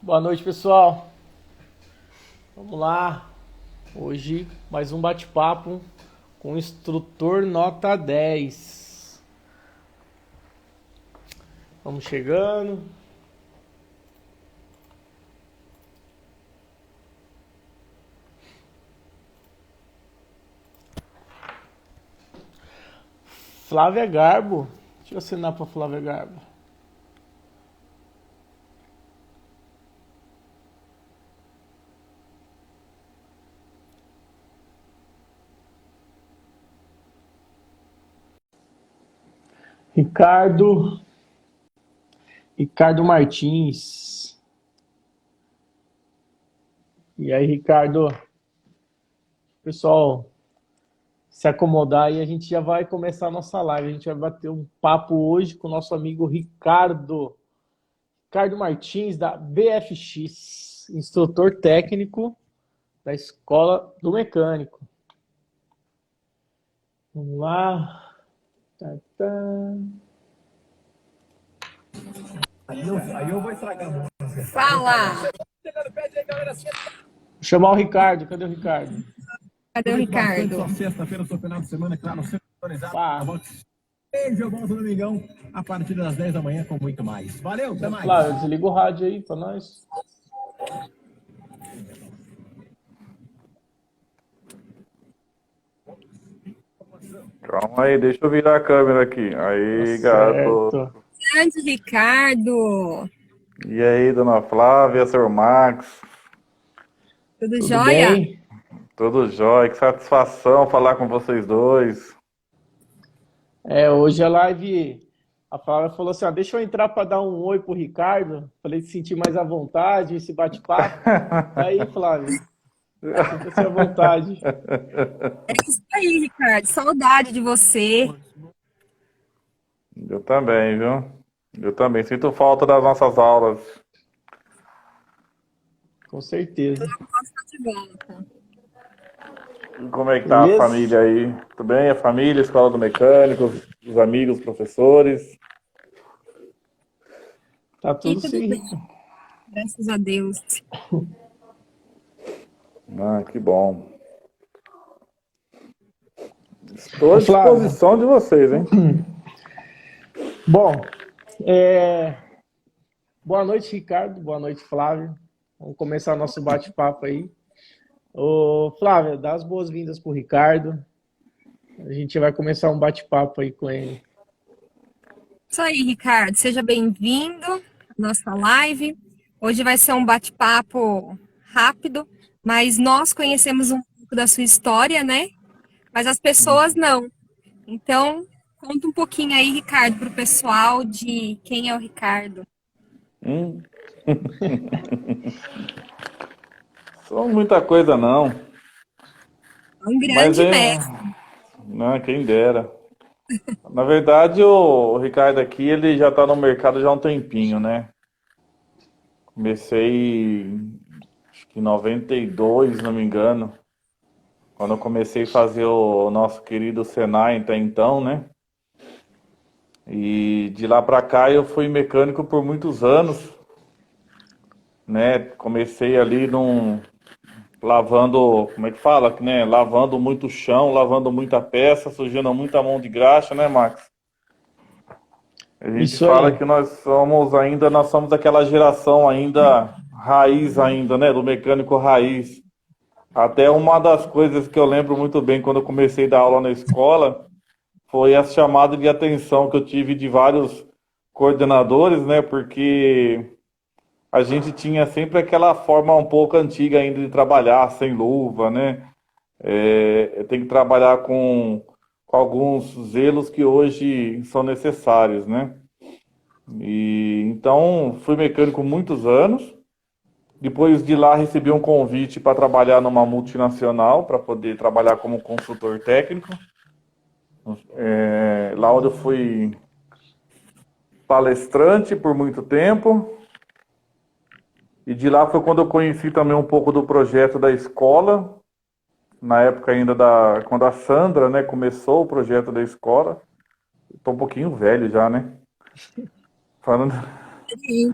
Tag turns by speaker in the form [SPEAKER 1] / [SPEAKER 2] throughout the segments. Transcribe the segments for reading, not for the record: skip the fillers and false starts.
[SPEAKER 1] Boa noite, pessoal. Vamos lá. Hoje, mais um bate-papo com o instrutor nota 10. Vamos chegando. Flávia Garbo. Deixa eu assinar para Flávia Garbo. Ricardo Martins. E aí, Ricardo? Pessoal, se acomodar e a gente já vai começar a nossa live. A gente vai bater um papo hoje com o nosso amigo Ricardo Martins, da BFX, instrutor técnico da Escola do Mecânico. Vamos lá. Tá, tá.
[SPEAKER 2] Aí eu vou estragar.
[SPEAKER 3] Fala!
[SPEAKER 1] Vou chamar o Ricardo. Cadê o Ricardo?
[SPEAKER 3] Cadê o Ricardo?
[SPEAKER 2] Só sexta-feira, só final de semana, claro, sempre atualizado.
[SPEAKER 1] Pá.
[SPEAKER 2] Beijo, eu volto no Domingão a partir das 10 da manhã com muito mais. Valeu, até mais.
[SPEAKER 1] Flávio, desliga o rádio aí pra nós.
[SPEAKER 4] Calma aí, deixa eu virar a câmera aqui. Aí,
[SPEAKER 1] Tá
[SPEAKER 4] gato.
[SPEAKER 1] certo.
[SPEAKER 3] Grande Ricardo!
[SPEAKER 4] E aí, dona Flávia, seu Max?
[SPEAKER 3] Tudo
[SPEAKER 1] Tudo
[SPEAKER 3] jóia?
[SPEAKER 1] bem?
[SPEAKER 4] Tudo jóia, que satisfação falar com vocês dois.
[SPEAKER 1] Hoje a live, a Flávia falou assim, deixa eu entrar para dar um oi pro Ricardo. Falei, se sentir mais à vontade, esse bate-papo. Aí, Flávia, sinta-se à vontade.
[SPEAKER 3] É isso aí, Ricardo. Saudade de você.
[SPEAKER 4] Eu também, viu? Eu também sinto falta das nossas aulas.
[SPEAKER 1] Com certeza.
[SPEAKER 3] Estou de volta.
[SPEAKER 4] Como é que tá a
[SPEAKER 1] Beleza?
[SPEAKER 4] família aí? Tudo bem? A família, a escola do mecânico, os amigos, os professores?
[SPEAKER 1] Tá
[SPEAKER 3] E
[SPEAKER 1] tudo
[SPEAKER 3] tudo
[SPEAKER 1] sim.
[SPEAKER 3] bem, graças a Deus.
[SPEAKER 4] Ah, que bom. Estou à
[SPEAKER 1] Ô, Flávio.
[SPEAKER 4] disposição de vocês, hein?
[SPEAKER 1] Bom, boa noite, Ricardo. Boa noite, Flávio. Vamos começar nosso bate-papo aí. Ô, Flávia, dá as boas-vindas pro Ricardo. A gente vai começar um bate-papo aí com ele.
[SPEAKER 3] Isso aí, Ricardo. Seja bem-vindo à nossa live. Hoje vai ser um bate-papo rápido, mas nós conhecemos um pouco da sua história, né? Mas as pessoas não. Então, conta um pouquinho aí, Ricardo, para o pessoal de quem é o Ricardo.
[SPEAKER 4] São muita coisa não.
[SPEAKER 3] É um
[SPEAKER 4] Mas
[SPEAKER 3] grande mestre.
[SPEAKER 4] não, quem dera. Na verdade, o Ricardo aqui, ele já está no mercado já há um tempinho, né? Comecei, acho que em 92, se não me engano, quando eu comecei a fazer o nosso querido Senai até então, né? E de lá pra cá eu fui mecânico por muitos anos, né? Comecei ali lavando, como é que fala, né? Lavando muito chão, lavando muita peça, sujando muita mão de graxa, né, Max? A gente
[SPEAKER 1] Isso
[SPEAKER 4] fala
[SPEAKER 1] aí.
[SPEAKER 4] que nós somos aquela geração ainda raiz ainda, né, do mecânico raiz. Até uma das coisas que eu lembro muito bem quando eu comecei a dar aula na escola foi a chamada de atenção que eu tive de vários coordenadores, né, porque a gente tinha sempre aquela forma um pouco antiga ainda de trabalhar, sem luva, né? Tem que trabalhar com alguns zelos que hoje são necessários, né? E então fui mecânico muitos anos. Depois de lá recebi um convite para trabalhar numa multinacional, para poder trabalhar como consultor técnico. Lá onde eu fui palestrante por muito tempo. E de lá foi quando eu conheci também um pouco do projeto da escola, na época ainda quando a Sandra, né, começou o projeto da escola. Estou um pouquinho velho já, né? Falando.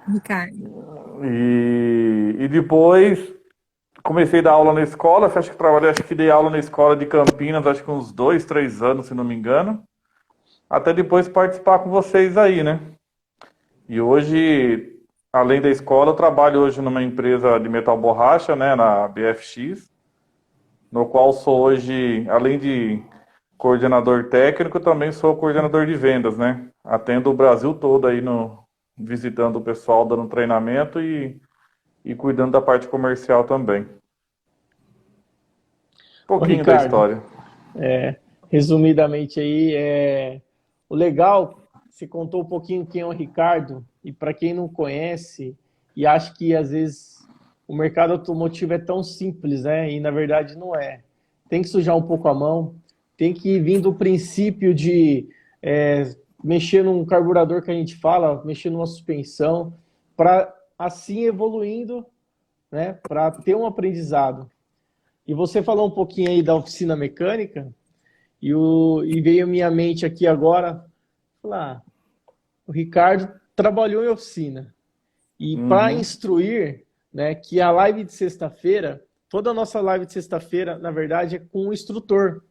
[SPEAKER 3] Ricardo.
[SPEAKER 4] E depois comecei a dar aula na escola, acho que dei aula na escola de Campinas, acho que uns 2, 3 anos, se não me engano. Até depois participar com vocês aí, né? E hoje, além da escola, eu trabalho hoje numa empresa de metal borracha, né, na BFX, no qual sou hoje, além de coordenador técnico, também sou coordenador de vendas, né? Atendo o Brasil todo aí, visitando o pessoal, dando treinamento e cuidando da parte comercial também. Um pouquinho
[SPEAKER 1] Ricardo,
[SPEAKER 4] da história.
[SPEAKER 1] Resumidamente aí, o legal, você contou um pouquinho quem é o Ricardo, e para quem não conhece, e acha que às vezes o mercado automotivo é tão simples, né? E na verdade não é. Tem que sujar um pouco a mão, tem que vir do princípio de mexer num carburador que a gente fala, mexer numa suspensão, para assim evoluindo, né? Para ter um aprendizado. E você falou um pouquinho aí da oficina mecânica, e veio à minha mente aqui agora, falar, o Ricardo trabalhou em oficina. E para instruir, né, que a live de sexta-feira, toda a nossa live de sexta-feira, na verdade, é com um instrutor.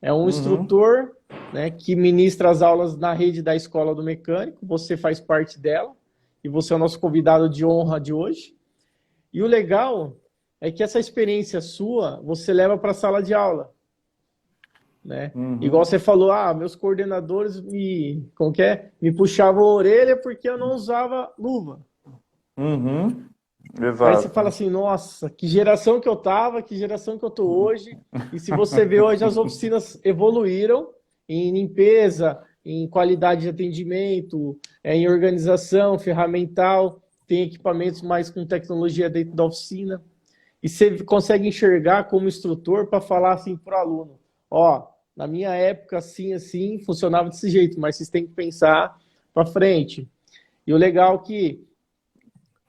[SPEAKER 1] É um instrutor, né, que ministra as aulas na rede da Escola do Mecânico, você faz parte dela, e você é o nosso convidado de honra de hoje. E o legal é que essa experiência sua, você leva para a sala de aula. Né? Igual você falou, meus coordenadores me puxavam a orelha porque eu não usava luva.
[SPEAKER 4] Exato.
[SPEAKER 1] Aí você fala assim, nossa, que geração que eu tava, que geração que eu tô hoje. E se você vê hoje, as oficinas evoluíram em limpeza, em qualidade de atendimento, em organização ferramental, tem equipamentos mais com tecnologia dentro da oficina. E você consegue enxergar como instrutor para falar assim para o aluno, na minha época, assim, funcionava desse jeito, mas vocês têm que pensar para frente. E o legal é que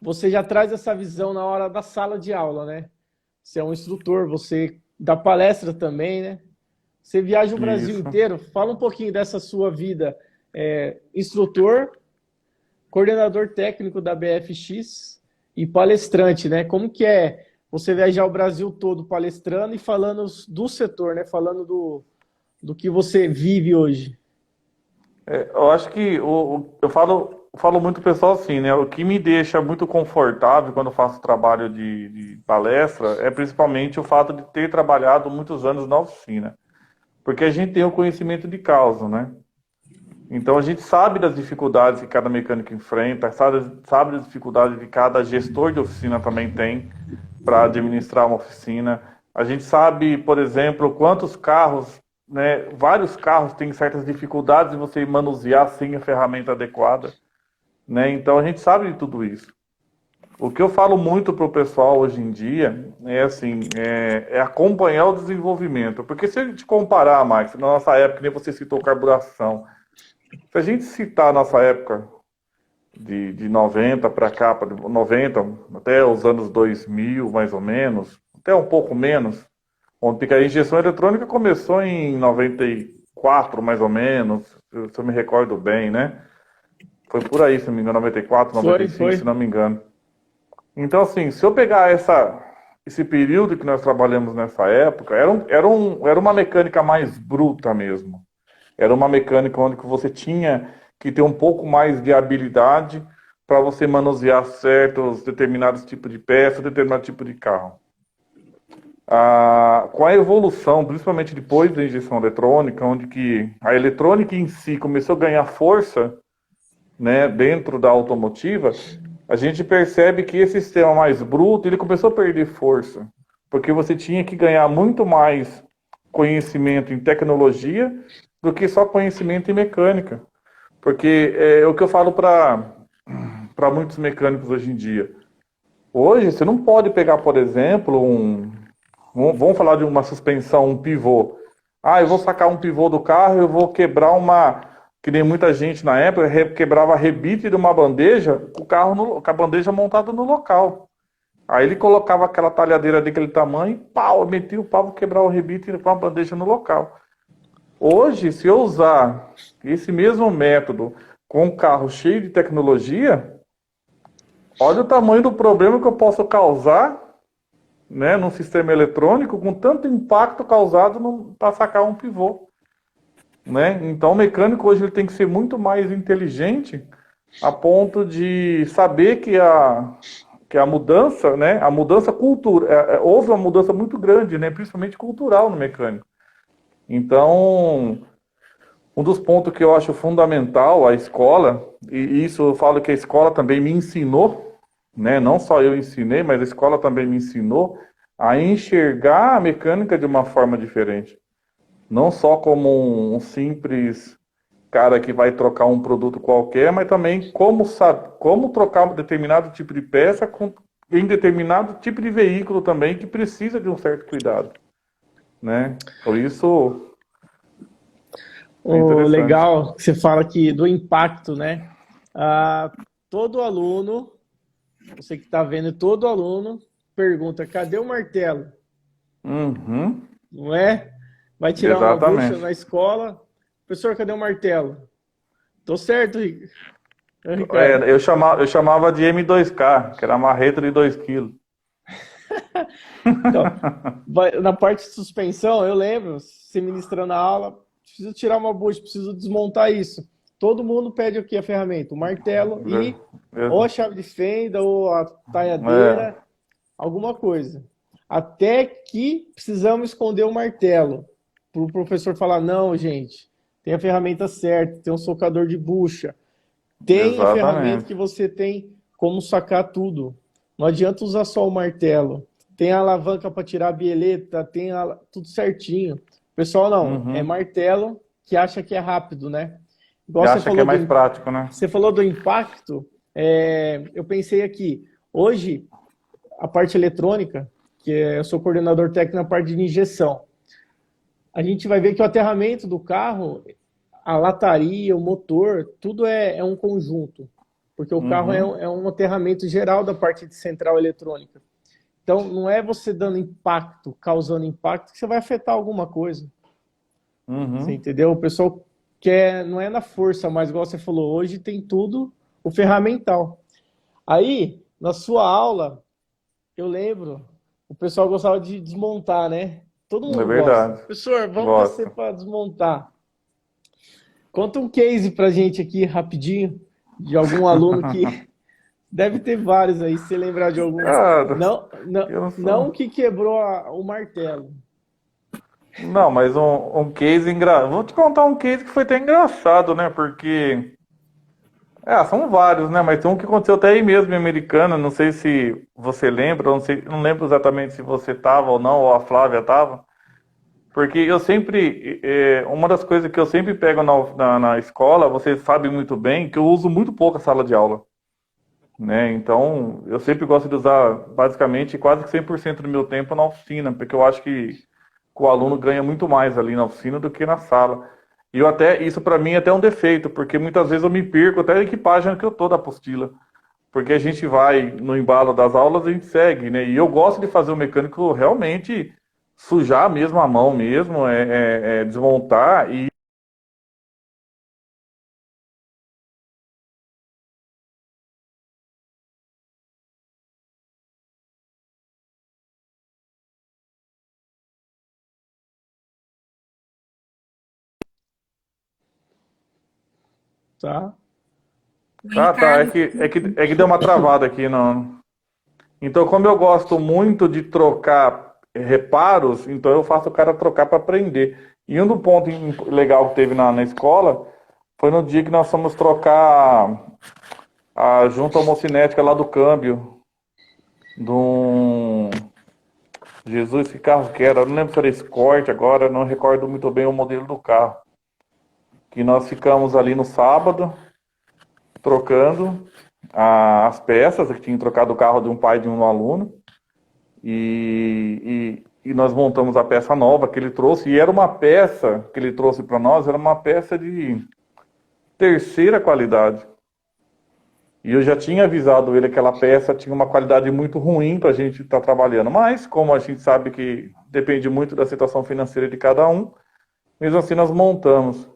[SPEAKER 1] você já traz essa visão na hora da sala de aula, né? Você é um instrutor, você dá palestra também, né? Você viaja o Brasil inteiro. Fala um pouquinho dessa sua vida. Instrutor, coordenador técnico da BFX e palestrante, né? Como que é você viajar o Brasil todo palestrando e falando do setor, né? Falando do que você vive hoje.
[SPEAKER 4] Eu acho que eu falo muito pessoal assim, né? O que me deixa muito confortável quando eu faço trabalho de palestra é principalmente o fato de ter trabalhado muitos anos na oficina. Porque a gente tem o conhecimento de causa, né? Então a gente sabe das dificuldades que cada mecânico enfrenta, sabe das dificuldades que cada gestor de oficina também tem para administrar uma oficina. A gente sabe, por exemplo, quantos carros, né, vários carros têm certas dificuldades de você manusear sem a ferramenta adequada, né? Então a gente sabe de tudo isso. O que eu falo muito para o pessoal hoje em dia é acompanhar o desenvolvimento. Porque se a gente comparar, Max, na nossa época, nem você citou carburação, se a gente citar a nossa época de 90 para cá, 90 até os anos 2000, mais ou menos, até um pouco menos, onde a injeção eletrônica começou em 94, mais ou menos, se eu me recordo bem, né? Foi por aí, se não me engano, 94, 95,
[SPEAKER 1] foi.
[SPEAKER 4] se não me engano. Então, assim, se eu pegar esse período que nós trabalhamos nessa época, era uma mecânica mais bruta mesmo. Era uma mecânica onde você tinha que ter um pouco mais de habilidade para você manusear certos determinados tipos de peça, determinado tipo de carro. Com a evolução, principalmente depois da injeção eletrônica, onde que a eletrônica em si começou a ganhar força, né, dentro da automotiva, a gente percebe que esse sistema mais bruto, ele começou a perder força, porque você tinha que ganhar muito mais conhecimento em tecnologia do que só conhecimento em mecânica. Porque é o que eu falo para muitos mecânicos hoje em dia. Hoje, você não pode pegar, por exemplo, vamos falar de uma suspensão, um pivô. Eu vou sacar um pivô do carro, eu vou quebrar que nem muita gente na época, quebrava a rebite de uma bandeja, o carro com a bandeja montada no local. Aí ele colocava aquela talhadeira daquele tamanho, metia o pau, quebrar o rebite com a bandeja no local. Hoje, se eu usar esse mesmo método com um carro cheio de tecnologia, olha o tamanho do problema que eu posso causar, né, num sistema eletrônico com tanto impacto causado para sacar um pivô, né? Então o mecânico hoje ele tem que ser muito mais inteligente a ponto de saber que a mudança, né, a mudança houve uma mudança muito grande, né, principalmente cultural no mecânico. Então, um dos pontos que eu acho fundamental a escola, e isso eu falo que a escola também me ensinou, né? Não só eu ensinei, mas a escola também me ensinou a enxergar a mecânica de uma forma diferente. Não só como um simples cara que vai trocar um produto qualquer, mas também como trocar um determinado tipo de peça em determinado tipo de veículo também que precisa de um certo cuidado, né? Por isso é
[SPEAKER 1] O
[SPEAKER 4] interessante.
[SPEAKER 1] legal que você fala aqui do impacto, né? Todo aluno, você que está vendo, todo aluno pergunta: cadê o martelo?
[SPEAKER 4] Uhum,
[SPEAKER 1] Não é? Vai tirar uma bucha
[SPEAKER 4] exatamente.
[SPEAKER 1] na escola. Professor, cadê o martelo? Tô certo, Ricardo.
[SPEAKER 4] Eu chamava de M2K, que era a marreta de 2 quilos.
[SPEAKER 1] Então, na parte de suspensão, eu lembro, você ministrando a aula, preciso tirar uma bucha, preciso desmontar isso. Todo mundo pede o que? A ferramenta? O martelo e ou a chave de fenda, ou a
[SPEAKER 4] É,
[SPEAKER 1] talhadeira, alguma coisa. Até que precisamos esconder o martelo. Para o professor falar: não, gente, tem a ferramenta certa, tem um socador de bucha, tem a ferramenta que
[SPEAKER 4] exatamente.
[SPEAKER 1] você tem como sacar tudo. Não adianta usar só o martelo. Tem a alavanca para tirar a bieleta, tudo certinho. O pessoal não, é
[SPEAKER 4] Uhum.
[SPEAKER 1] martelo que acha que é rápido, né?
[SPEAKER 4] E
[SPEAKER 1] Igual
[SPEAKER 4] acha que é mais prático, né?
[SPEAKER 1] você falou do impacto, eu pensei aqui, hoje, a parte eletrônica, eu sou coordenador técnico na parte de injeção, a gente vai ver que o aterramento do carro, a lataria, o motor, tudo é um conjunto, porque o carro
[SPEAKER 4] Uhum.
[SPEAKER 1] é um aterramento geral da parte de central eletrônica. Então, não é você dando impacto, causando impacto, que você vai afetar alguma coisa. Você
[SPEAKER 4] Uhum.
[SPEAKER 1] entendeu? O pessoal quer, não é na força, mas igual você falou, hoje tem tudo o ferramental. Aí, na sua aula, eu lembro, o pessoal gostava de desmontar, né? Todo
[SPEAKER 4] É
[SPEAKER 1] mundo gosta.
[SPEAKER 4] verdade.
[SPEAKER 1] Professor, vamos descer
[SPEAKER 4] Gosto.
[SPEAKER 1] para desmontar. Conta um case pra gente aqui rapidinho de algum aluno que deve ter vários aí, se você lembrar de algum.
[SPEAKER 4] Cara,
[SPEAKER 1] Não, não,
[SPEAKER 4] eu não
[SPEAKER 1] não
[SPEAKER 4] sou.
[SPEAKER 1] que quebrou o martelo.
[SPEAKER 4] Não, mas um case engraçado. Vou te contar um case que foi até engraçado, né? Porque. São vários, né? Mas tem um que aconteceu até aí mesmo em Americana. Não sei se você lembra, não sei, não lembro exatamente se você tava ou não, ou a Flávia tava. Porque eu sempre. Uma das coisas que eu sempre pego na escola, você sabe muito bem, que eu uso muito pouco a sala de aula. Né? Então, eu sempre gosto de usar basicamente quase que 100% do meu tempo na oficina, porque eu acho que o aluno ganha muito mais ali na oficina do que na sala. E eu até, isso para mim é até um defeito, porque muitas vezes eu me perco até a equipagem que eu tô da apostila. Porque a gente vai no embalo das aulas e a gente segue, né? E eu gosto de fazer o mecânico realmente sujar mesmo a mão mesmo, desmontar e
[SPEAKER 1] Tá?
[SPEAKER 3] O
[SPEAKER 4] tá,
[SPEAKER 3] Ricardo,
[SPEAKER 4] é que deu uma travada aqui, não. Então, como eu gosto muito de trocar reparos, então eu faço o cara trocar para aprender. E um do ponto legal que teve na escola foi no dia que nós fomos trocar a junta homocinética lá do câmbio. De um. Jesus, que carro que era? Eu não lembro se era Escort agora, não recordo muito bem o modelo do carro. Que nós ficamos ali no sábado, trocando as peças, que tinha trocado o carro de um pai de um aluno. E nós montamos a peça nova que ele trouxe, e era uma peça que ele trouxe para nós, era uma peça de terceira qualidade. E eu já tinha avisado ele que aquela peça tinha uma qualidade muito ruim para a gente estar trabalhando, mas como a gente sabe que depende muito da situação financeira de cada um, mesmo assim nós montamos.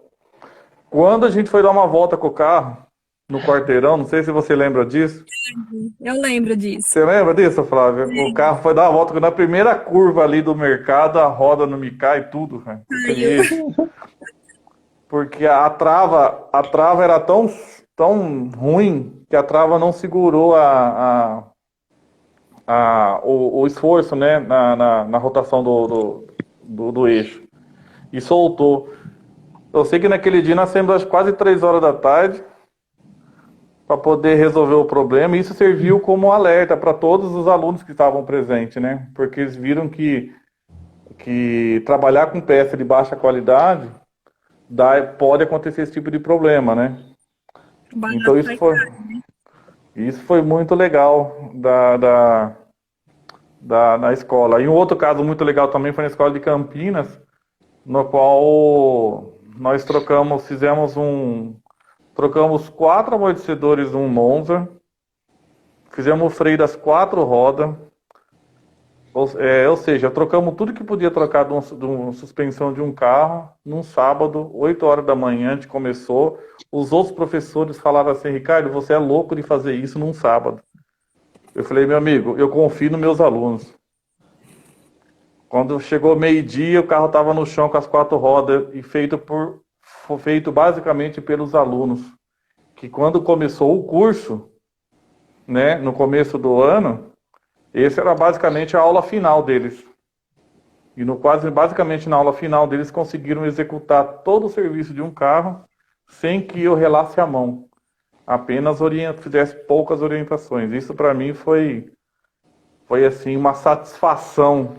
[SPEAKER 4] Quando a gente foi dar uma volta com o carro, no quarteirão, não sei se você lembra disso.
[SPEAKER 3] Eu lembro disso.
[SPEAKER 4] Você lembra disso, Flávia? O carro foi dar uma volta, na primeira curva ali do mercado, a roda não me cai tudo, cara. Porque a trava era tão ruim que a trava não segurou o esforço, né, na rotação do eixo. E soltou. Eu sei que naquele dia nós saímos às quase 3 horas da tarde para poder resolver o problema. E isso serviu como alerta para todos os alunos que estavam presentes, né? Porque eles viram que trabalhar com peça de baixa qualidade pode acontecer esse tipo de problema, né? Então isso foi muito legal na escola. E um outro caso muito legal também foi na escola de Campinas, no qual nós trocamos 4 amortecedores de um Monza, fizemos o freio das 4 rodas, ou seja, trocamos tudo que podia trocar de uma suspensão de um carro, num sábado, 8 horas da manhã, a gente começou. Os outros professores falaram assim: Ricardo, você é louco de fazer isso num sábado. Eu falei: meu amigo, eu confio nos meus alunos. Quando chegou meio-dia, o carro estava no chão com as 4 rodas e feito basicamente pelos alunos. Que quando começou o curso, né, no começo do ano, esse era basicamente a aula final deles. E basicamente na aula final deles conseguiram executar todo o serviço de um carro sem que eu relasse a mão. Apenas fizesse poucas orientações. Isso para mim foi assim uma satisfação,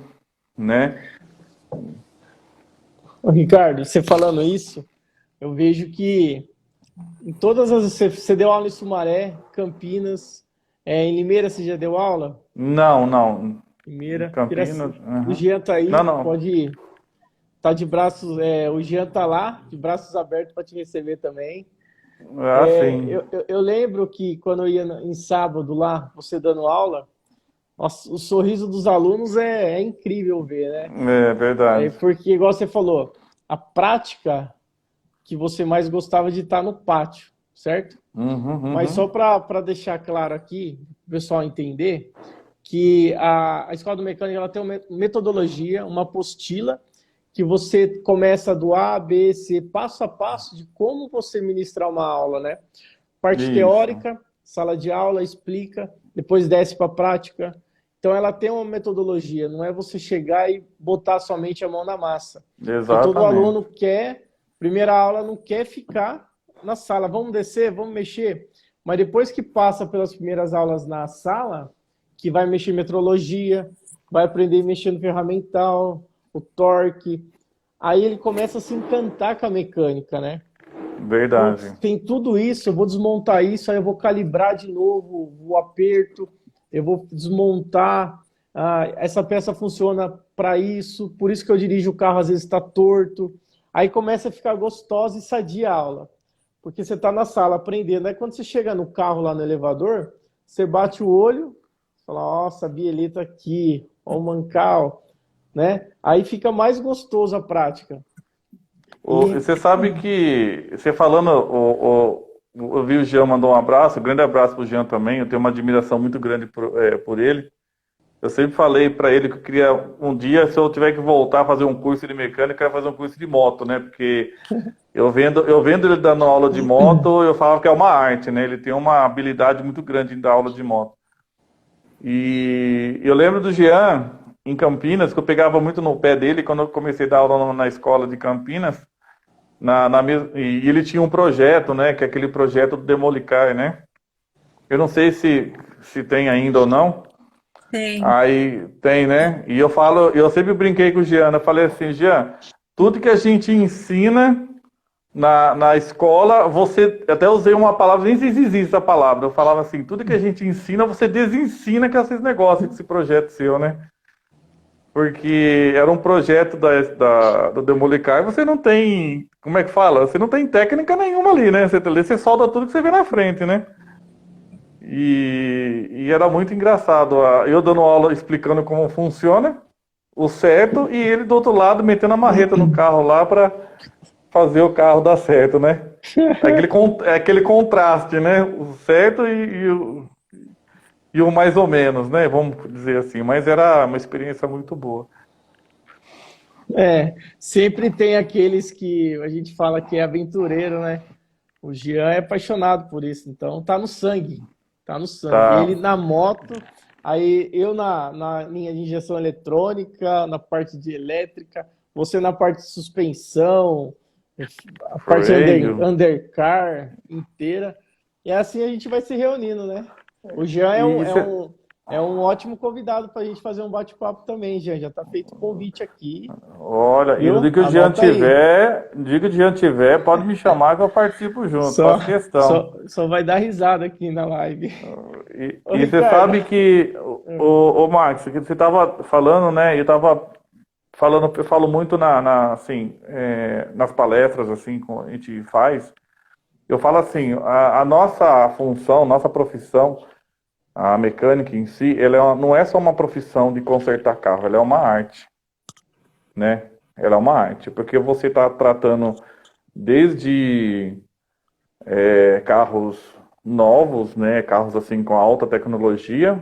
[SPEAKER 4] né?
[SPEAKER 1] Ô, Ricardo, você falando isso, eu vejo que em todas as... Você deu aula em Sumaré, Campinas, em Limeira você já deu aula?
[SPEAKER 4] Não.
[SPEAKER 1] Limeira,
[SPEAKER 4] Campinas.
[SPEAKER 1] O Jean tá aí,
[SPEAKER 4] Não.
[SPEAKER 1] pode ir. Tá de braços... o Jean tá lá, de braços abertos para te receber também.
[SPEAKER 4] Sim.
[SPEAKER 1] Eu lembro que quando eu ia em sábado lá, você dando aula, nossa, o sorriso dos alunos é incrível ver, né?
[SPEAKER 4] É verdade.
[SPEAKER 1] Porque, igual você falou, a prática que você mais gostava de estar no pátio, certo? Mas só para deixar claro aqui, o pessoal entender, que a Escola do Mecânico ela tem uma metodologia, uma apostila, que você começa do A, B, C, passo a passo de como você ministrar uma aula, né? Parte teórica, sala de aula, explica, depois desce para a prática. Então ela tem uma metodologia, não é você chegar e botar somente a mão na massa.
[SPEAKER 4] Exatamente.
[SPEAKER 1] Todo aluno primeira aula não quer ficar na sala, vamos descer, vamos mexer. Mas depois que passa pelas primeiras aulas na sala, que vai mexer em metrologia, vai aprender a mexer no ferramental, o torque, aí ele começa a se encantar com a mecânica, né?
[SPEAKER 4] Verdade.
[SPEAKER 1] Então, tem tudo isso, eu vou desmontar isso, aí eu vou calibrar de novo o aperto, eu vou desmontar, essa peça funciona para isso, por isso que eu dirijo o carro, às vezes está torto. Aí começa a ficar gostosa e sadia a aula, porque você está na sala aprendendo. Aí quando você chega no carro lá no elevador, você bate o olho, fala: nossa, a bieleta aqui, ó o mancal, né? Aí fica mais gostoso a prática.
[SPEAKER 4] Você sabe que, você falando, eu vi o Jean mandou um abraço, um grande abraço pro Jean também, eu tenho uma admiração muito grande por ele. Eu sempre falei para ele que eu queria, um dia, se eu tiver que voltar a fazer um curso de mecânica, eu quero fazer um curso de moto, né? Porque eu vendo ele dando aula de moto, eu falava que é uma arte, né? Ele tem uma habilidade muito grande em dar aula de moto. E eu lembro do Jean, em Campinas, que eu pegava muito no pé dele quando eu comecei a dar aula na escola de Campinas, e ele tinha um projeto, né? Que é aquele projeto do Demolicar, né? Eu não sei se tem ainda ou não.
[SPEAKER 3] Tem.
[SPEAKER 4] Aí tem, né? E eu sempre brinquei com o Jean, eu falei assim: Jean, tudo que a gente ensina na escola, você, até usei uma palavra, nem sei se existe essa palavra, eu falava assim: tudo que a gente ensina, você desensina com esses negócios, com esse projeto seu, né? Porque era um projeto do Demolicar, você não tem, como é que fala? Você não tem técnica nenhuma ali, né? Você solda tudo que você vê na frente, né? E era muito engraçado, eu dando aula explicando como funciona o certo, e ele do outro lado metendo a marreta no carro lá fazer o carro dar certo, né? É aquele contraste, né? O certo e o mais ou menos, né? Vamos dizer assim. Mas era uma experiência muito boa.
[SPEAKER 1] Sempre tem aqueles que a gente fala que é aventureiro, né? O Jean é apaixonado por isso, então tá no sangue. Tá no sangue.
[SPEAKER 4] Tá.
[SPEAKER 1] Ele na moto, aí eu na linha de injeção eletrônica, na parte de elétrica, você na parte de suspensão, a parte
[SPEAKER 4] Freio.
[SPEAKER 1] undercar inteira. E assim a gente vai se reunindo, né? O Jean é um ótimo convidado para a gente fazer um bate-papo também, Jean. Já tá feito o convite aqui.
[SPEAKER 4] Olha, e no dia
[SPEAKER 1] Viu?
[SPEAKER 4] que o Jean
[SPEAKER 1] Anota aí.
[SPEAKER 4] tiver, no dia que o Jean tiver, pode me chamar que eu participo junto, faço questão.
[SPEAKER 1] Só vai dar risada aqui na live. Ô,
[SPEAKER 4] E você
[SPEAKER 1] Ricardo.
[SPEAKER 4] sabe que, o Max, que você estava falando, né? Eu estava falando, eu falo muito assim, nas palestras assim que a gente faz. Eu falo assim, a nossa função, nossa profissão, a mecânica em si, não é só uma profissão de consertar carro, ela é uma arte, né? Ela é uma arte, porque você está tratando desde carros novos, né? Carros assim com alta tecnologia,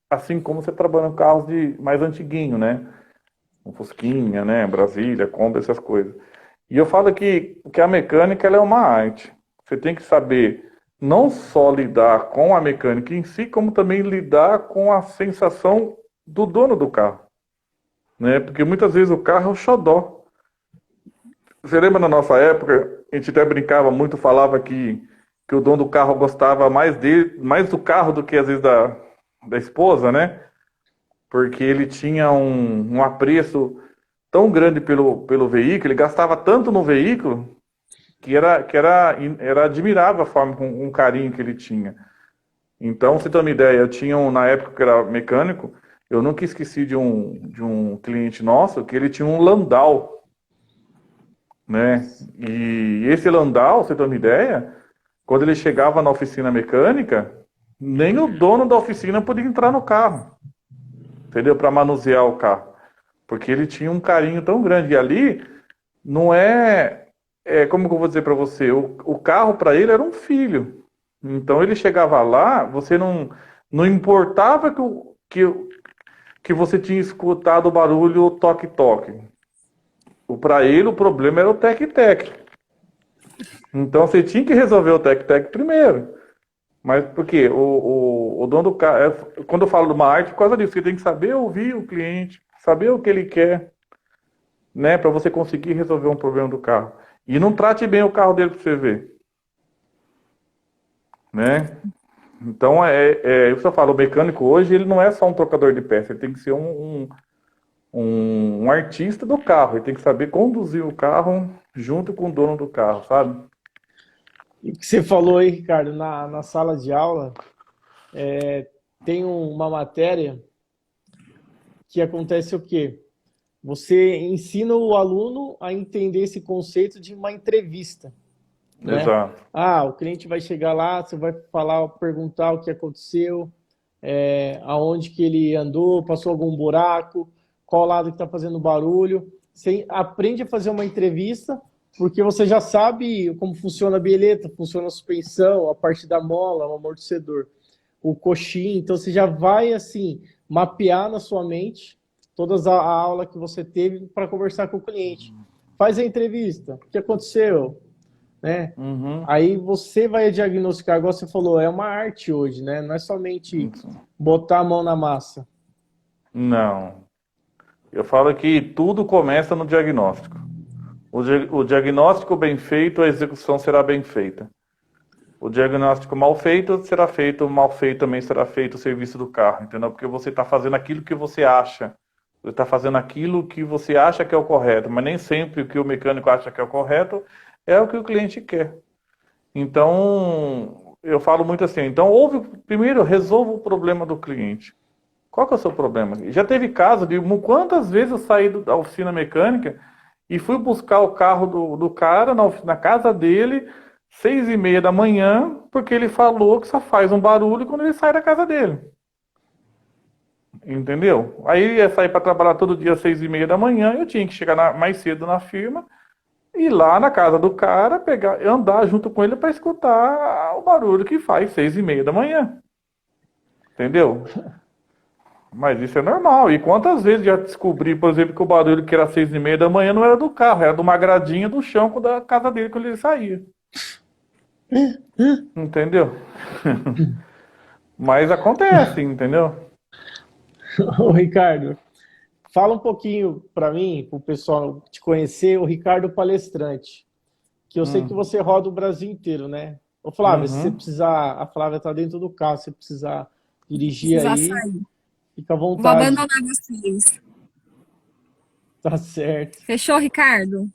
[SPEAKER 4] assim como você trabalha com carros mais antiguinho, né? Um Fusquinha, né? Brasília, Kombi, essas coisas. E eu falo que a mecânica ela é uma arte. Você tem que saber não só lidar com a mecânica em si, como também lidar com a sensação do dono do carro, né? Porque muitas vezes o carro é o xodó. Você lembra na nossa época, a gente até brincava muito, falava que o dono do carro gostava mais do carro do que às vezes da esposa, né? Porque ele tinha um apreço tão grande pelo veículo, ele gastava tanto no veículo que era admirável a forma com um carinho que ele tinha. Então, você tem uma ideia, eu tinha na época que eu era mecânico, eu nunca esqueci de um cliente nosso que ele tinha um Landau, né? E esse Landau, você tem uma ideia, quando ele chegava na oficina mecânica, nem o dono da oficina podia entrar no carro, entendeu? Para manusear o carro, porque ele tinha um carinho tão grande. E ali não como que eu vou dizer para você, o carro para ele era um filho. Então ele chegava lá, você não importava que você tinha escutado o barulho toque-toque. Para ele o problema era o tec-tec. Então você tinha que resolver o tec-tec primeiro. Mas por quê? O dono do carro, quando eu falo de uma arte, por causa disso, você tem que saber ouvir o cliente, saber o que ele quer, né, para você conseguir resolver um problema do carro. E não trate bem o carro dele para você ver, né? Então, isso que eu falo, o mecânico hoje, ele não é só um trocador de peça, ele tem que ser um artista do carro, ele tem que saber conduzir o carro junto com o dono do carro, sabe?
[SPEAKER 1] E o que você falou aí, Ricardo, na sala de aula, tem uma matéria que acontece o quê? Você ensina o aluno a entender esse conceito de uma entrevista, né?
[SPEAKER 4] Exato.
[SPEAKER 1] O cliente vai chegar lá, você vai perguntar o que aconteceu, aonde que ele andou, passou algum buraco, qual lado que está fazendo barulho. Você aprende a fazer uma entrevista, porque você já sabe como funciona a bieleta, funciona a suspensão, a parte da mola, o amortecedor, o coxim. Então você já vai assim mapear na sua mente toda a aula que você teve para conversar com o cliente. Faz a entrevista, o que aconteceu, né?
[SPEAKER 4] Uhum.
[SPEAKER 1] Aí você vai diagnosticar, igual você falou, é uma arte hoje, né? Não é somente botar a mão na massa.
[SPEAKER 4] Não. Eu falo que tudo começa no diagnóstico. O diagnóstico bem feito, a execução será bem feita. O diagnóstico mal feito será feito, mal feito também será feito o serviço do carro, entendeu? Porque você está fazendo aquilo que você acha. Você está fazendo aquilo que você acha que é o correto, mas nem sempre o que o mecânico acha que é o correto é o que o cliente quer. Então, eu falo muito assim, então primeiro resolva o problema do cliente. Qual que é o seu problema? Já teve caso de quantas vezes eu saí da oficina mecânica e fui buscar o carro do cara na casa dele, 6:30 da manhã, porque ele falou que só faz um barulho quando ele sai da casa dele. Entendeu? Aí ia sair para trabalhar todo dia às 6:30 da manhã, eu tinha que chegar mais cedo na firma ir lá na casa do cara, pegar, andar junto com ele para escutar o barulho que faz 6:30 da manhã. Entendeu? Mas isso é normal. E quantas vezes já descobri, por exemplo, que o barulho que era 6:30 da manhã não era do carro, era de uma gradinha do chão da casa dele quando ele saía. Entendeu? Mas acontece, entendeu?
[SPEAKER 1] Ô, Ricardo, fala um pouquinho para mim, para o pessoal te conhecer, o Ricardo Palestrante, que eu sei que você roda o Brasil inteiro, né? Ô, Flávia, se você precisar, a Flávia tá dentro do carro, se você precisar dirigir
[SPEAKER 3] Precisar
[SPEAKER 1] aí,
[SPEAKER 3] sair.
[SPEAKER 1] fica à
[SPEAKER 3] Vou
[SPEAKER 1] vontade.
[SPEAKER 3] abandonar vocês.
[SPEAKER 1] Tá certo.
[SPEAKER 3] Fechou, Ricardo?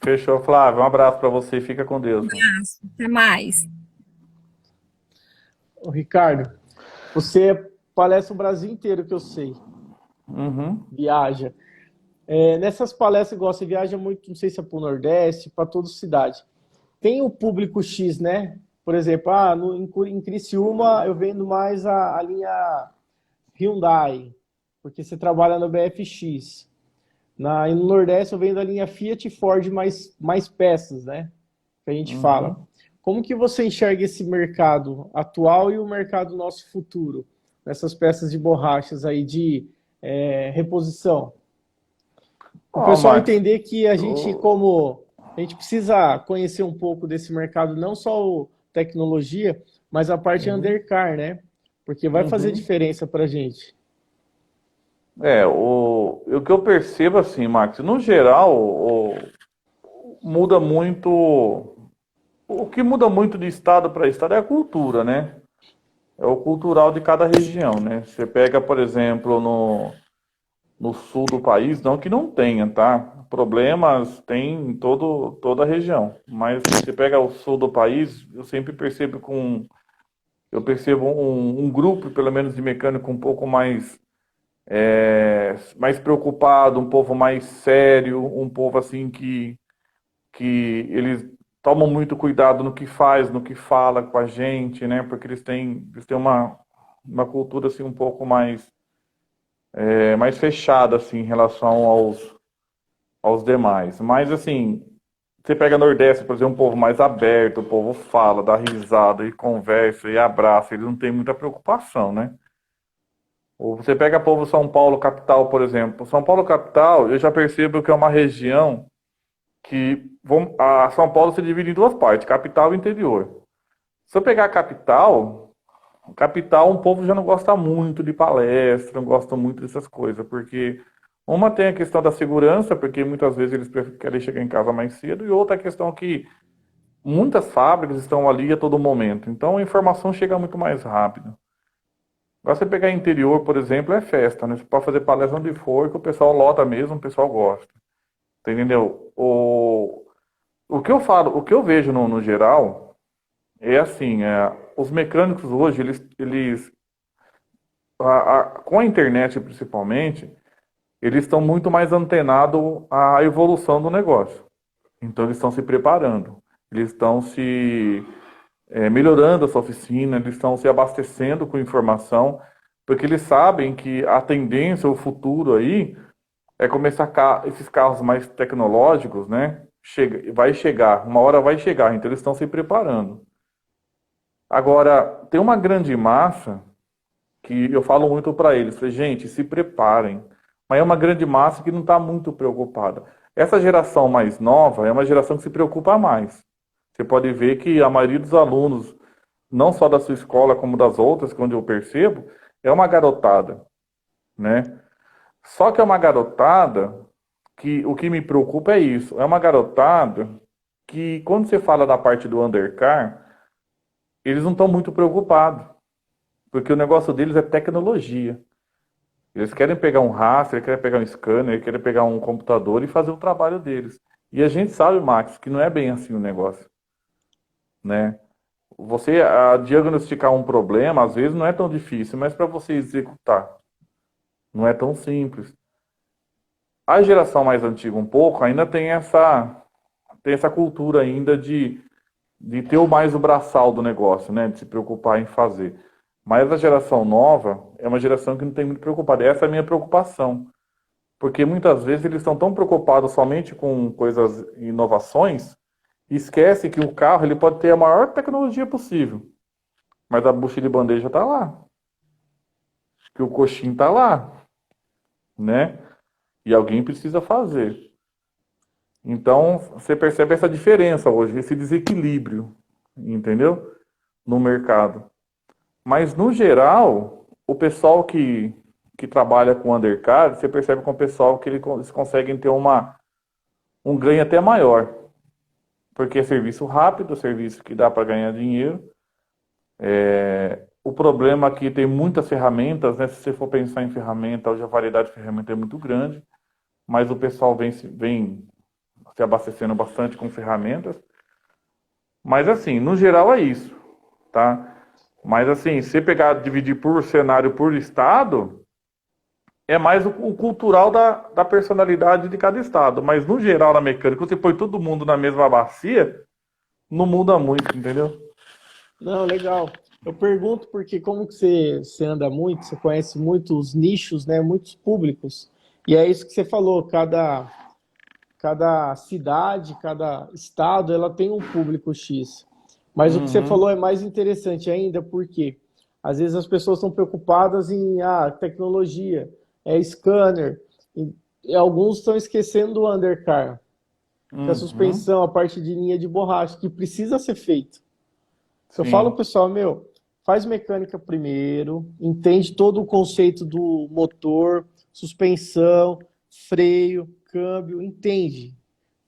[SPEAKER 4] Fechou, Flávio. Um abraço para você. Fica com Deus.
[SPEAKER 3] Abraço. Até mais.
[SPEAKER 1] Ô, Ricardo, você palestra o Brasil inteiro, que eu sei.
[SPEAKER 4] Uhum.
[SPEAKER 1] Viaja. Nessas palestras, igual você viaja muito, não sei se é para o Nordeste, para toda cidade. Tem o público X, né? Por exemplo, em Criciúma eu vendo mais a linha Hyundai, porque você trabalha no BFX. E no Nordeste eu vendo a linha Fiat e Ford mais peças, né? Que a gente fala. Como que você enxerga esse mercado atual e o mercado nosso futuro? Nessas peças de borrachas aí de reposição. O pessoal entender que a gente precisa conhecer um pouco desse mercado, não só o tecnologia, mas a parte undercar, né? Porque vai fazer diferença pra gente.
[SPEAKER 4] O que eu percebo assim, Max, no geral, muda muito. O que muda muito de estado para estado é a cultura, né? É o cultural de cada região, né? Você pega, por exemplo, no sul do país, não que não tenha, tá? Problemas tem em toda a região. Mas se você pega o sul do país, eu sempre percebo um grupo, pelo menos de mecânico, um pouco mais preocupado, um povo mais sério, um povo assim que eles tomam muito cuidado no que faz, no que fala com a gente, né? Porque eles têm uma cultura assim um pouco mais fechada assim em relação aos demais. Mas assim, você pega Nordeste, por exemplo, um povo mais aberto, o povo fala, dá risada e conversa e abraça, eles não têm muita preocupação, né? Ou você pega povo São Paulo capital, por exemplo. São Paulo capital, eu já percebo que é uma região que a São Paulo se divide em duas partes, capital e interior. Se eu pegar a capital, um povo já não gosta muito de palestra, não gosta muito dessas coisas, porque uma tem a questão da segurança, porque muitas vezes eles querem chegar em casa mais cedo, e outra a questão que muitas fábricas estão ali a todo momento, então a informação chega muito mais rápido. Agora você pegar interior, por exemplo, é festa, né? Você pode fazer palestra onde for, que o pessoal lota mesmo, o pessoal gosta. Entendeu? O que eu falo, o que eu vejo no geral é assim, os mecânicos hoje, com a internet principalmente, eles estão muito mais antenados à evolução do negócio. Então eles estão se preparando, eles estão melhorando a sua oficina, eles estão se abastecendo com informação, porque eles sabem que a tendência, o futuro aí, é começar esses carros mais tecnológicos, né? Uma hora vai chegar, então eles estão se preparando. Agora, tem uma grande massa que eu falo muito para eles, falei, gente, se preparem. Mas é uma grande massa que não está muito preocupada. Essa geração mais nova é uma geração que se preocupa mais. Você pode ver que a maioria dos alunos, não só da sua escola como das outras, que onde eu percebo, é uma garotada, né? Só que é uma garotada que o que me preocupa é isso. É uma garotada que, quando você fala da parte do undercar, eles não estão muito preocupados. Porque o negócio deles é tecnologia. Eles querem pegar um raster, querem pegar um scanner, querem pegar um computador e fazer o trabalho deles. E a gente sabe, Max, que não é bem assim o negócio, né? Você diagnosticar um problema, às vezes, não é tão difícil, mas para você executar, não é tão simples. A geração mais antiga um pouco ainda tem essa cultura ainda de ter mais o braçal do negócio, né? De se preocupar em fazer. Mas a geração nova é uma geração que não tem muito preocupada. Essa é a minha preocupação. Porque muitas vezes eles estão tão preocupados somente com coisas, inovações, e esquece que o carro ele pode ter a maior tecnologia possível, mas a bucha de bandeja está lá, que o coxim está lá, né? E alguém precisa fazer. Então, você percebe essa diferença hoje, esse desequilíbrio, entendeu? No mercado. Mas, no geral, o pessoal que trabalha com undercard, você percebe com o pessoal que eles conseguem ter um ganho até maior. Porque é serviço rápido, serviço que dá para ganhar dinheiro. O problema é que tem muitas ferramentas, né? Se você for pensar em ferramenta, hoje a variedade de ferramentas é muito grande, mas o pessoal vem se abastecendo bastante com ferramentas. Mas assim, no geral é isso, tá? Mas assim, se pegar, dividir por cenário, por estado, é mais o cultural da personalidade de cada estado. Mas no geral, na mecânica, você põe todo mundo na mesma bacia, não muda muito, entendeu?
[SPEAKER 1] Não, legal. Eu pergunto porque como que você anda muito, você conhece muitos nichos, né, muitos públicos. E é isso que você falou, cada cidade, cada estado, ela tem um público X. Mas o que você falou é mais interessante ainda, porque às vezes as pessoas estão preocupadas em tecnologia, scanner, e alguns estão esquecendo do undercar, que é a suspensão, a parte de linha de borracha, que precisa ser feito. Eu falo, pessoal, faz mecânica primeiro, entende todo o conceito do motor, suspensão, freio, câmbio, entende.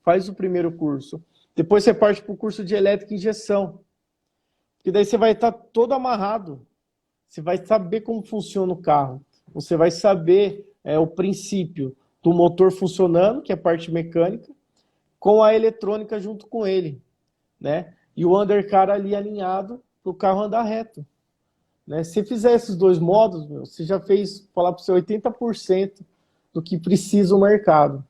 [SPEAKER 1] Faz o primeiro curso. Depois você parte para o curso de elétrica e injeção. Porque daí você vai estar todo amarrado. Você vai saber como funciona o carro. Você vai saber o princípio do motor funcionando, que é a parte mecânica, com a eletrônica junto com ele, né? E o undercar ali alinhado para o carro andar reto. Né? Se você fizer esses dois modos, você já fez, falar para você, 80% do que precisa o mercado.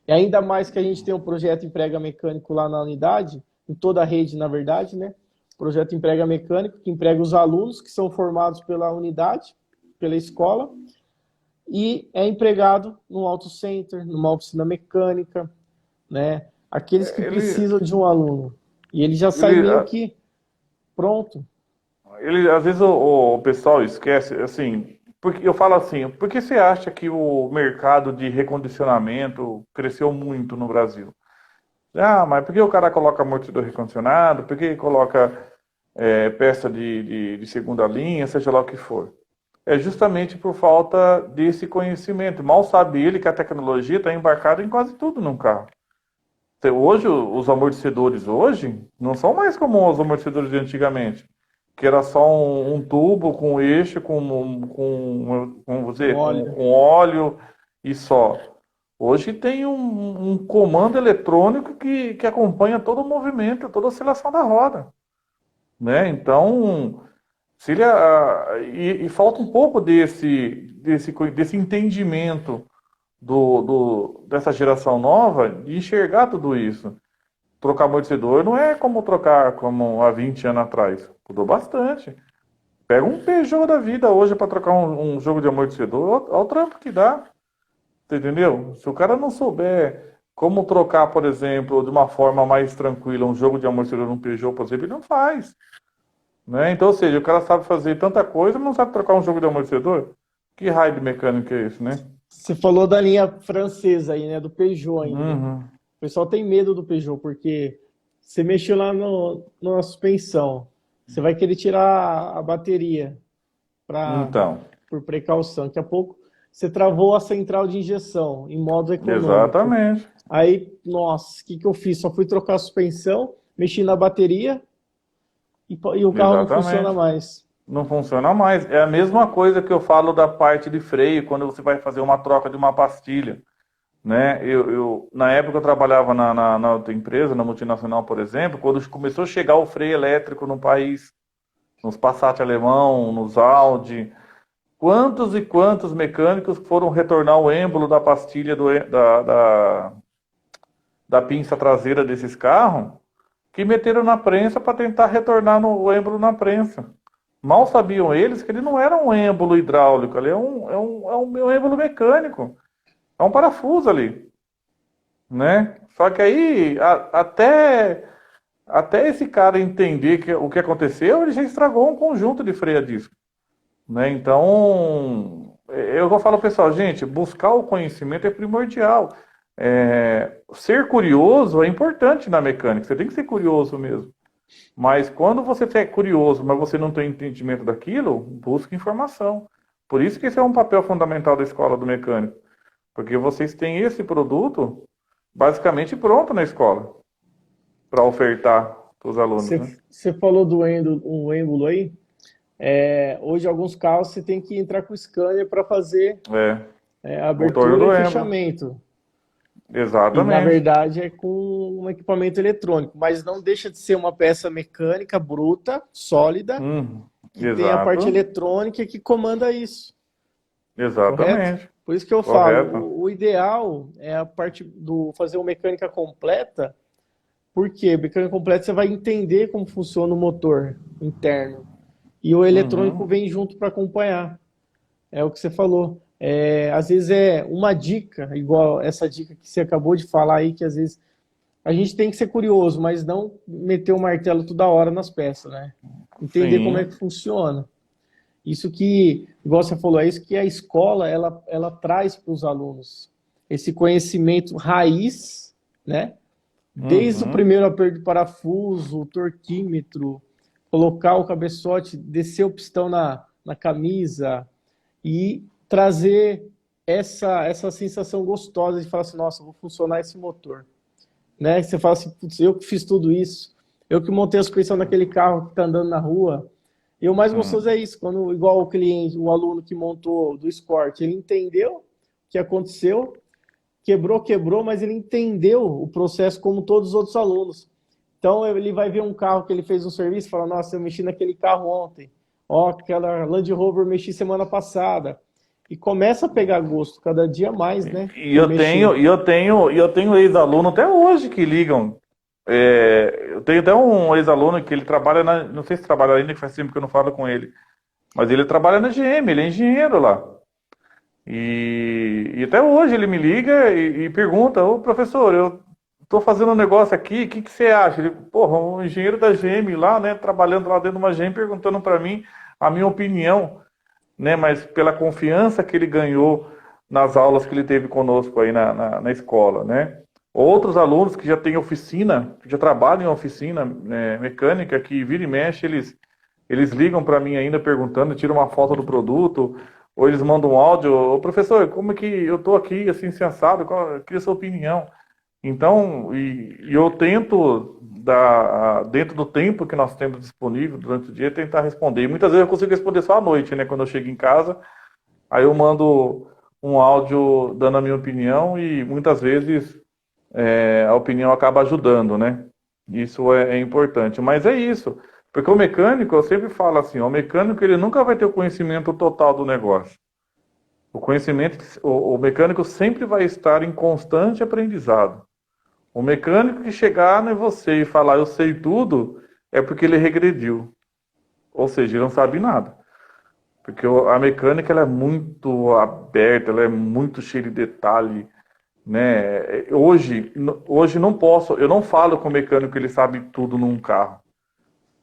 [SPEAKER 1] E ainda mais que a gente tem um projeto Emprega Mecânico lá na unidade, em toda a rede, na verdade, né? Projeto Emprega Mecânico, que emprega os alunos que são formados pela unidade, pela escola, e é empregado no auto center, numa oficina mecânica, né? Aqueles que precisam de um aluno. E ele já sai meio que pronto.
[SPEAKER 4] Às vezes o pessoal esquece, assim, porque eu falo assim, por que você acha que o mercado de recondicionamento cresceu muito no Brasil? Mas por que o cara coloca amortecedor recondicionado? Por que coloca peça de segunda linha, seja lá o que for? É justamente por falta desse conhecimento. Mal sabe ele que a tecnologia está embarcada em quase tudo num carro. Hoje, os amortecedores hoje não são mais como os amortecedores de antigamente, que era só um tubo com eixo, com óleo e só. Hoje tem um comando eletrônico que acompanha todo o movimento, toda a oscilação da roda. Né? Então, e falta um pouco desse entendimento dessa geração nova de enxergar tudo isso. Trocar amortecedor não é como trocar como há 20 anos atrás. Mudou bastante. Pega um Peugeot da vida hoje para trocar um jogo de amortecedor, olha o trampo que dá. Você entendeu? Se o cara não souber como trocar, por exemplo, de uma forma mais tranquila um jogo de amortecedor num Peugeot, por exemplo, ele não faz. Né? Então, ou seja, o cara sabe fazer tanta coisa, mas não sabe trocar um jogo de amortecedor? Que raio de mecânica é esse, né?
[SPEAKER 1] Você falou da linha francesa aí, né? Do Peugeot ainda. O pessoal tem medo do Peugeot, porque você mexeu lá na suspensão. Você vai querer tirar a bateria por precaução. Daqui a pouco você travou a central de injeção em modo econômico.
[SPEAKER 4] Exatamente.
[SPEAKER 1] Aí, nossa, o que eu fiz? Só fui trocar a suspensão, mexi na bateria e o carro não funciona mais.
[SPEAKER 4] Não funciona mais. É a mesma coisa que eu falo da parte de freio, quando você vai fazer uma troca de uma pastilha. Né? Na época eu trabalhava na outra empresa, na multinacional, por exemplo, quando começou a chegar o freio elétrico no país, nos Passat alemão, nos Audi, quantos e quantos mecânicos foram retornar o êmbolo da pastilha da pinça traseira desses carros, que meteram na prensa para tentar retornar o êmbolo na prensa. Mal sabiam eles que ele não era um êmbolo hidráulico, ele é um êmbolo mecânico. É um parafuso ali, né? Só que aí, até esse cara entender o que aconteceu, ele já estragou um conjunto de freio a disco, né? Então, eu vou falar ao pessoal, gente, buscar o conhecimento é primordial. Ser curioso é importante na mecânica, você tem que ser curioso mesmo. Mas quando você é curioso, mas você não tem entendimento daquilo, busque informação. Por isso que esse é um papel fundamental da escola do mecânico. Porque vocês têm esse produto basicamente pronto na escola para ofertar para os alunos, né?
[SPEAKER 1] Você falou do êmbolo aí. Hoje, alguns carros você tem que entrar com o scanner para fazer a abertura e fechamento.
[SPEAKER 4] Exatamente.
[SPEAKER 1] E, na verdade, é com um equipamento eletrônico, mas não deixa de ser uma peça mecânica bruta, sólida, que tem a parte eletrônica que comanda isso.
[SPEAKER 4] Exatamente.
[SPEAKER 1] Correto? Por isso que eu falo, o ideal é a parte do fazer uma mecânica completa. Por quê? Mecânica completa você vai entender como funciona o motor interno. E o eletrônico vem junto para acompanhar. É o que você falou. Às vezes é uma dica, igual essa dica que você acabou de falar aí, que às vezes a gente tem que ser curioso, mas não meter o martelo toda hora nas peças, né? Entender como é que funciona. Isso que, igual você falou, é isso que a escola ela traz para os alunos. Esse conhecimento raiz, né? Desde o primeiro aperto de parafuso, o torquímetro, colocar o cabeçote, descer o pistão na camisa e trazer essa sensação gostosa de falar assim, nossa, vou funcionar esse motor. Né? Você fala assim, putz, eu que fiz tudo isso, eu que montei a suspensão daquele carro que está andando na rua. E o mais gostoso é isso, quando igual o cliente, o aluno que montou do Escort, ele entendeu o que aconteceu, quebrou, mas ele entendeu o processo como todos os outros alunos. Então ele vai ver um carro que ele fez um serviço e fala, nossa, eu mexi naquele carro ontem, ó, aquela Land Rover eu mexi semana passada. E começa a pegar gosto cada dia mais, né?
[SPEAKER 4] E eu tenho ex-aluno até hoje que ligam. Eu tenho até um ex-aluno que ele trabalha não sei se trabalha ainda, que faz tempo que eu não falo com ele, mas ele trabalha na GM, ele é engenheiro lá. E até hoje ele me liga e pergunta, ô professor, eu tô fazendo um negócio aqui, o que você acha? Ele, porra, um engenheiro da GM lá, né, trabalhando lá dentro de uma GM, perguntando para mim a minha opinião, né, mas pela confiança que ele ganhou nas aulas que ele teve conosco aí na escola, né. Outros alunos que já têm oficina, que já trabalham em oficina mecânica, que vira e mexe, eles ligam para mim ainda perguntando, tiram uma foto do produto, ou eles mandam um áudio, ô professor, como é que eu estou aqui, assim, sensado, qual é a sua opinião? Então, eu tento, dentro do tempo que nós temos disponível durante o dia, tentar responder. E muitas vezes eu consigo responder só à noite, né, quando eu chego em casa, aí eu mando um áudio dando a minha opinião e muitas vezes a opinião acaba ajudando, né? Isso é importante. Mas é isso. Porque o mecânico, eu sempre falo assim, o mecânico ele nunca vai ter o conhecimento total do negócio. O mecânico sempre vai estar em constante aprendizado. O mecânico que chegar em você e falar eu sei tudo, é porque ele regrediu. Ou seja, ele não sabe nada. Porque a mecânica ela é muito aberta, ela é muito cheia de detalhe, né? Hoje eu não falo com o mecânico que ele sabe tudo num carro.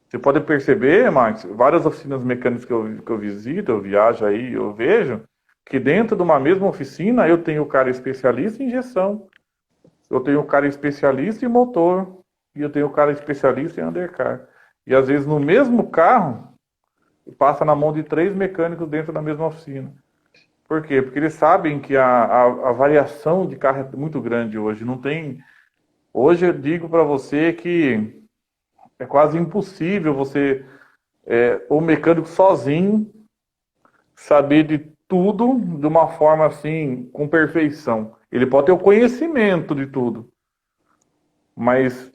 [SPEAKER 4] Você pode perceber, Max, várias oficinas mecânicas que eu visito, eu viajo aí, eu vejo, que dentro de uma mesma oficina eu tenho o cara especialista em injeção, eu tenho o cara especialista em motor, e eu tenho o cara especialista em undercar. E às vezes no mesmo carro, passa na mão de 3 mecânicos dentro da mesma oficina. Por quê? Porque eles sabem que a variação de carro é muito grande hoje. Não tem. Hoje eu digo para você que é quase impossível você, o mecânico sozinho, saber de tudo de uma forma assim, com perfeição. Ele pode ter o conhecimento de tudo, mas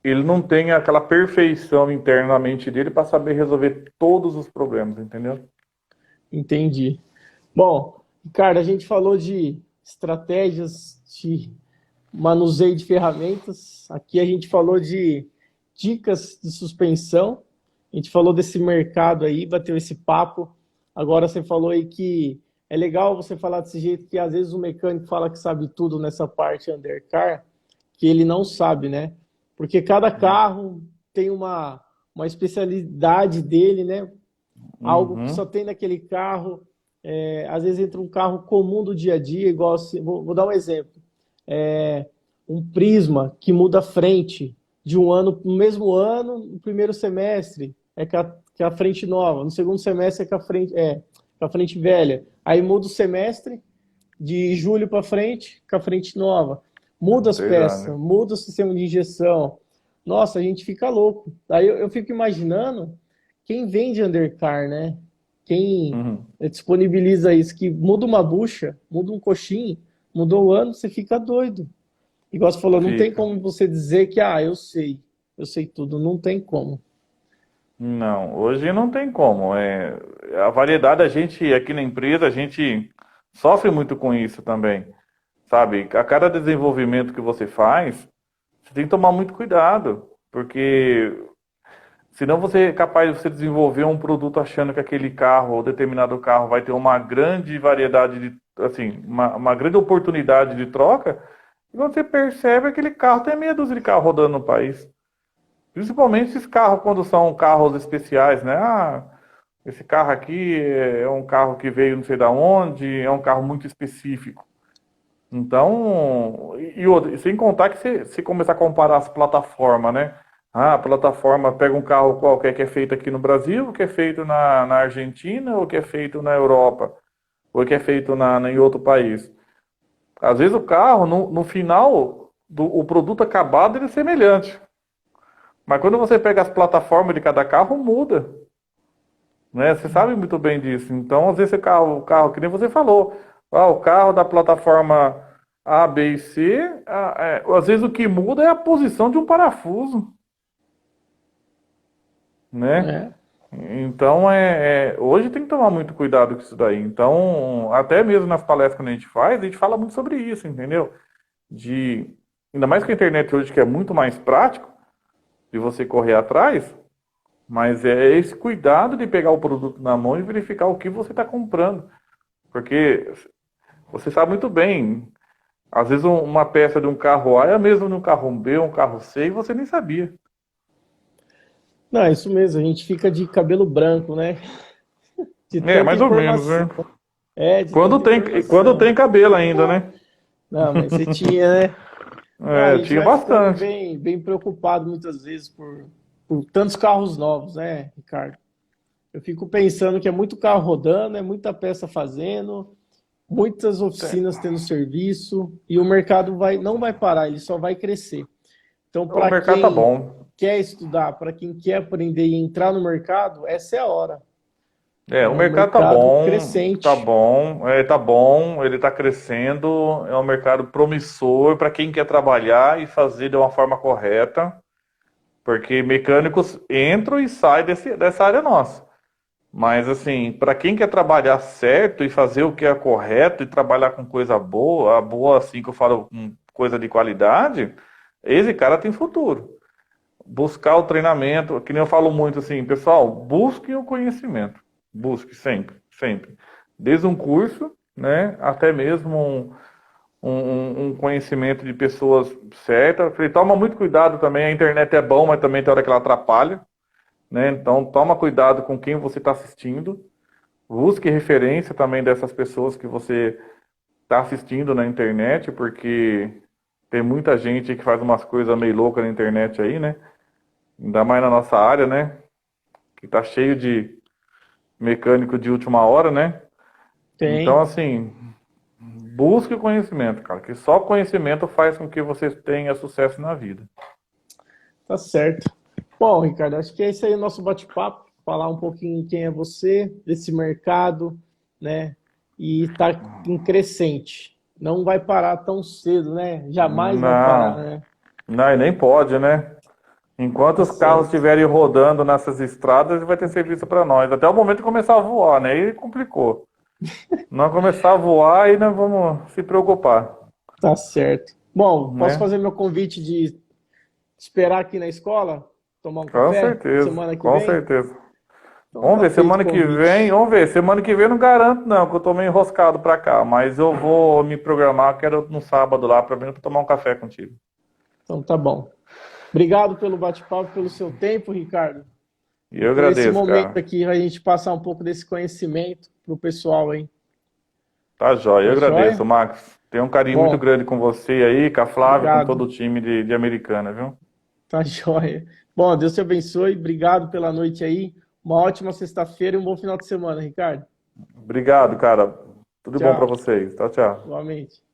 [SPEAKER 4] ele não tem aquela perfeição interna na mente dele para saber resolver todos os problemas, entendeu?
[SPEAKER 1] Entendi. Bom, Ricardo, a gente falou de estratégias de manuseio de ferramentas. Aqui a gente falou de dicas de suspensão. A gente falou desse mercado aí, bateu esse papo. Agora você falou aí que é legal você falar desse jeito, que às vezes o mecânico fala que sabe tudo nessa parte undercar, que ele não sabe, né? Porque cada carro tem uma especialidade dele, né? Algo que só tem naquele carro. Às vezes entra um carro comum do dia a dia, igual assim, vou dar um exemplo. Um Prisma que muda a frente de um ano, no mesmo ano, no primeiro semestre é com a frente nova, no segundo semestre é com a frente velha. Aí muda o semestre, de julho para frente, com a frente nova. Muda as peças, muda o sistema de injeção. Nossa, a gente fica louco. Aí eu fico imaginando quem vende undercar, né? Quem disponibiliza isso, que muda uma bucha, muda um coxim, mudou o ano, você fica doido. Igual você falou, não tem como você dizer que, eu sei tudo, não tem como.
[SPEAKER 4] Não, hoje não tem como. A variedade, a gente, aqui na empresa, a gente sofre muito com isso também. Sabe, a cada desenvolvimento que você faz, você tem que tomar muito cuidado, porque senão você é capaz de você desenvolver um produto achando que aquele carro, ou determinado carro, vai ter uma grande variedade de, assim, uma grande oportunidade de troca, e quando você percebe aquele carro tem meia dúzia de carro rodando no país. Principalmente esses carros quando são carros especiais, né? Esse carro aqui é um carro que veio não sei da onde, é um carro muito específico. Então, sem contar que se começar a comparar as plataformas, né? A plataforma pega um carro qualquer que é feito aqui no Brasil, que é feito na Argentina, ou que é feito na Europa, ou que é feito em outro país. Às vezes o carro, no final, o produto acabado, ele é semelhante. Mas quando você pega as plataformas de cada carro, muda. Né? Você sabe muito bem disso. Então, às vezes, o carro, que nem você falou, o carro da plataforma A, B e C, às vezes o que muda é a posição de um parafuso. Né? Então, hoje tem que tomar muito cuidado com isso daí. Então, até mesmo nas palestras que a gente faz, a gente fala muito sobre isso, entendeu? Ainda mais com a internet hoje, que é muito mais prático de você correr atrás, mas é esse cuidado de pegar o produto na mão e verificar o que você está comprando. Porque você sabe muito bem, às vezes uma peça de um carro A é a mesma de um carro B, um carro C, e você nem sabia.
[SPEAKER 1] Não, é isso mesmo, a gente fica de cabelo branco, né?
[SPEAKER 4] Mais ou menos, né?
[SPEAKER 1] De
[SPEAKER 4] Quando tem cabelo ainda, né?
[SPEAKER 1] Não, mas você tinha, né? A gente
[SPEAKER 4] tinha
[SPEAKER 1] vai
[SPEAKER 4] bastante.
[SPEAKER 1] ficando bem preocupado muitas vezes por tantos carros novos, né, Ricardo? Eu fico pensando que é muito carro rodando, é muita peça fazendo, muitas oficinas tendo serviço, e o mercado não vai parar, ele só vai crescer. Então, para
[SPEAKER 4] mercado tá bom.
[SPEAKER 1] Quer estudar, para quem quer aprender e entrar no mercado, essa é a hora.
[SPEAKER 4] O mercado tá bom,
[SPEAKER 1] crescente.
[SPEAKER 4] Tá bom, ele tá crescendo, é um mercado promissor para quem quer trabalhar e fazer de uma forma correta, porque mecânicos entram e saem dessa área nossa. Mas assim, para quem quer trabalhar certo e fazer o que é correto e trabalhar com coisa boa, assim que eu falo, com coisa de qualidade, esse cara tem futuro. Buscar o treinamento, que nem eu falo muito assim, pessoal, busquem o conhecimento. Busque sempre, sempre. Desde um curso, né, até mesmo um conhecimento de pessoas certas. Falei, toma muito cuidado também, a internet é bom, mas também tem hora que ela atrapalha. Né? Então, toma cuidado com quem você está assistindo. Busque referência também dessas pessoas que você está assistindo na internet, porque tem muita gente que faz umas coisas meio loucas na internet aí, né? Ainda mais na nossa área, né? Que tá cheio de mecânico de última hora, né?
[SPEAKER 1] Tem.
[SPEAKER 4] Então, assim, busque o conhecimento, cara, que só conhecimento faz com que você tenha sucesso na vida.
[SPEAKER 1] Tá certo. Bom, Ricardo, acho que é isso aí o nosso bate-papo, falar um pouquinho quem é você, desse mercado, né? E tá em crescente. Não vai parar tão cedo, né? Jamais vai parar, né?
[SPEAKER 4] Não, e nem pode, né? Enquanto os carros estiverem rodando nessas estradas, vai ter serviço para nós. Até o momento de começar a voar, né? E complicou. Não começar a voar e nós vamos se preocupar.
[SPEAKER 1] Tá certo. Bom, posso fazer meu convite de esperar aqui na escola? Tomar um café?
[SPEAKER 4] Com certeza.
[SPEAKER 1] Semana que
[SPEAKER 4] com
[SPEAKER 1] vem?
[SPEAKER 4] certeza.
[SPEAKER 1] Então,
[SPEAKER 4] Vamos
[SPEAKER 1] tá
[SPEAKER 4] ver,
[SPEAKER 1] feito
[SPEAKER 4] semana
[SPEAKER 1] o
[SPEAKER 4] que
[SPEAKER 1] convite.
[SPEAKER 4] vem, vamos ver, semana que vem eu não garanto não, que eu tô meio enroscado pra cá, mas eu vou me programar, quero no sábado lá pra mim pra tomar um café contigo.
[SPEAKER 1] Então tá bom. Obrigado pelo bate-papo, pelo seu tempo, Ricardo.
[SPEAKER 4] E eu
[SPEAKER 1] Por esse
[SPEAKER 4] agradeço,
[SPEAKER 1] momento
[SPEAKER 4] cara.
[SPEAKER 1] aqui, a gente passar um pouco desse conhecimento pro pessoal, hein?
[SPEAKER 4] Tá jóia, eu
[SPEAKER 1] Tá
[SPEAKER 4] agradeço,
[SPEAKER 1] joia?
[SPEAKER 4] Max. Tenho um carinho muito
[SPEAKER 1] Bom,
[SPEAKER 4] grande com você aí, com a Flávia, com todo
[SPEAKER 1] obrigado.
[SPEAKER 4] o time de Americana, viu?
[SPEAKER 1] Tá joia. Bom, Deus te abençoe. Obrigado pela noite aí. Uma ótima sexta-feira e um bom final de semana, Ricardo.
[SPEAKER 4] Obrigado, cara. Tudo bom pra
[SPEAKER 1] Tchau.
[SPEAKER 4] vocês. Tchau, tchau.
[SPEAKER 1] Igualmente.